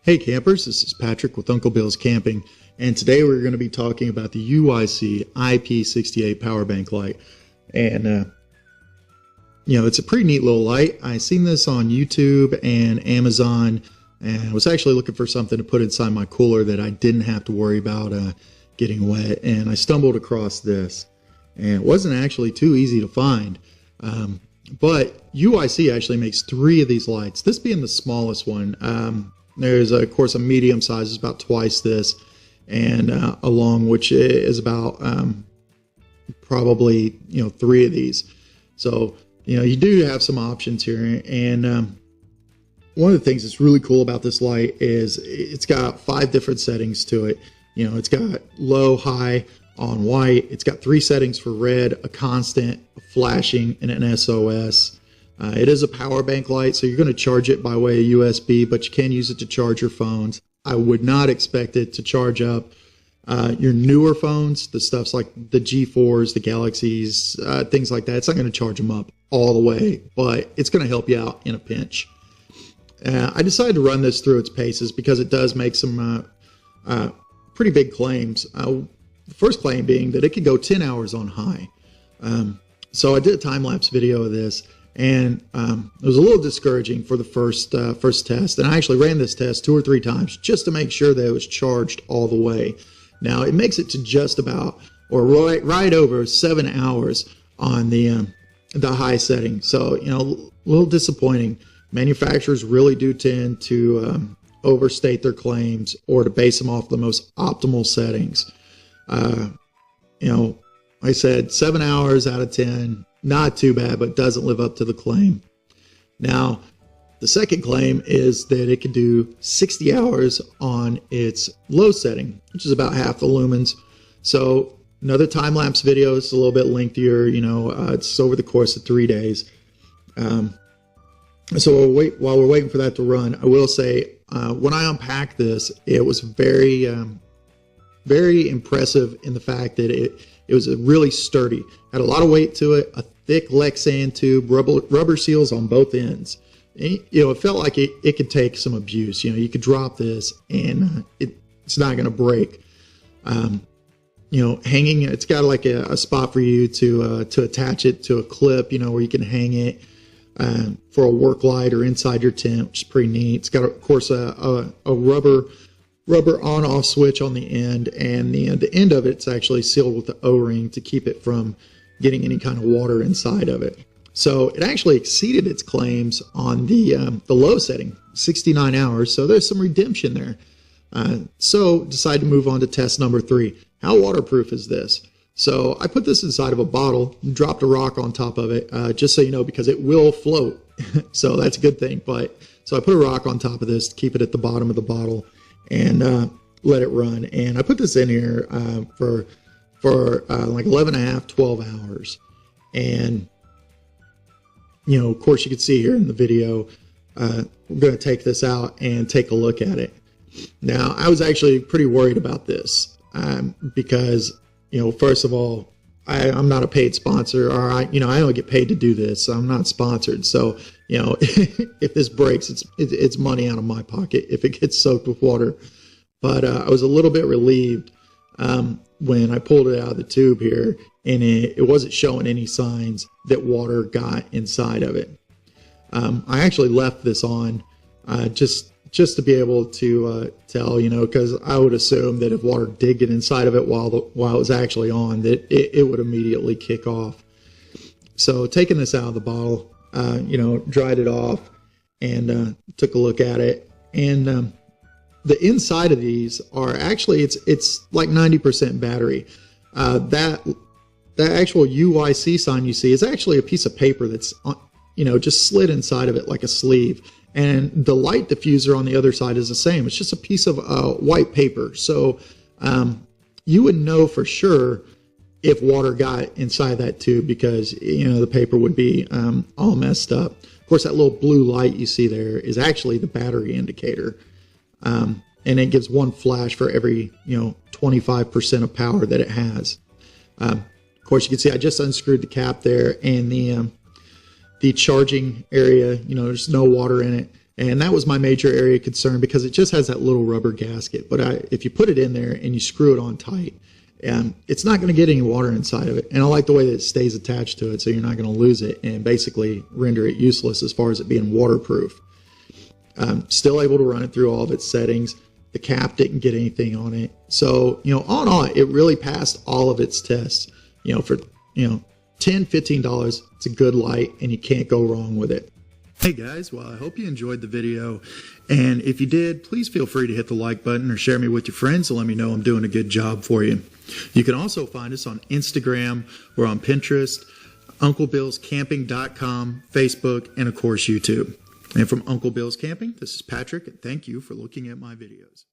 Hey campers, this is Patrick with Uncle Bill's Camping, and today we're going to be talking about the UIC ip68 power bank light. And it's a pretty neat little light. I seen this on YouTube and Amazon, and I was actually looking for something to put inside my cooler that I didn't have to worry about getting wet, and I stumbled across this, and it wasn't actually too easy to find. But UIC actually makes 3 of these lights, this being the smallest one. There's, of course, a medium size, is about twice this, and a long, which is about probably 3 of these. So you do have some options here, and one of the things that's really cool about this light is it's got 5 different settings to it. It's got low, high on white. It's got 3 settings for red, a constant, a flashing, and an SOS. It is a power bank light, so you're going to charge it by way of USB, but you can use it to charge your phones. I would not expect it to charge up your newer phones, the stuffs like the G4s, the Galaxies, things like that. It's not going to charge them up all the way, but it's going to help you out in a pinch. I decided to run this through its paces because it does make some pretty big claims. The first claim being that it could go 10 hours on high. So I did a time-lapse video of this, and it was a little discouraging for the first test. And I actually ran this test 2 or 3 times just to make sure that it was charged all the way. Now it makes it to just about, or right over 7 hours on the high setting. So a little disappointing. Manufacturers really do tend to overstate their claims or to base them off the most optimal settings. Like I said, 7 hours out of 10. Not too bad, but doesn't live up to the claim. Now, the second claim is that it can do 60 hours on its low setting, which is about half the lumens. So another time-lapse video. It's a little bit lengthier. It's over the course of 3 days. So while we're waiting for that to run, I will say when I unpacked this, it was very impressive in the fact that it was really sturdy, had a lot of weight to it, a thick Lexan tube, rubber seals on both ends. It felt like it could take some abuse. You could drop this and it's not going to break. Hanging, it's got like a spot for you to attach it to a clip, where you can hang it for a work light or inside your tent, which is pretty neat. It's got, of course, a rubber on-off switch on the end, and the end of it's actually sealed with the O-ring to keep it from getting any kind of water inside of it. So it actually exceeded its claims on the low setting, 69 hours. So there's some redemption there. So decided to move on to test number 3. How waterproof is this? So I put this inside of a bottle, dropped a rock on top of it, just so you know, because it will float. So that's a good thing. So I put a rock on top of this to keep it at the bottom of the bottle and let it run. And I put this in here for like 11 and a half, 12 hours. And, of course, you can see here in the video, we're going to take this out and take a look at it. Now, I was actually pretty worried about this because, first of all, I'm not a paid sponsor, or I don't get paid to do this, so I'm not sponsored. So, if this breaks, it's money out of my pocket if it gets soaked with water. But I was a little bit relieved when I pulled it out of the tube here, and it wasn't showing any signs that water got inside of it. I actually left this on just to be able to tell, because I would assume that if water did get inside of it while it was actually on, that it would immediately kick off. So taking this out of the bottle, dried it off and took a look at it. And the inside of these are actually, it's like 90% battery. That actual UIC sign you see is actually a piece of paper that's, just slid inside of it like a sleeve. And the light diffuser on the other side is the same. It's just a piece of white paper. So you would know for sure if water got inside that tube because, the paper would be all messed up. Of course, that little blue light you see there is actually the battery indicator. And it gives one flash for every, 25% of power that it has. Of course, you can see I just unscrewed the cap there, and the charging area, there's no water in it. And that was my major area of concern because it just has that little rubber gasket. But if you put it in there and you screw it on tight, it's not going to get any water inside of it. And I like the way that it stays attached to it, so you're not going to lose it and basically render it useless as far as it being waterproof. Still able to run it through all of its settings. The cap didn't get anything on it. So, all in all, it really passed all of its tests. For, $10, $15, it's a good light and you can't go wrong with it. Hey guys, well, I hope you enjoyed the video. And if you did, please feel free to hit the like button or share me with your friends to let me know I'm doing a good job for you. You can also find us on Instagram, we're on Pinterest, UncleBillsCamping.com, Facebook, and of course YouTube. And from Uncle Bill's Camping, this is Patrick, and thank you for looking at my videos.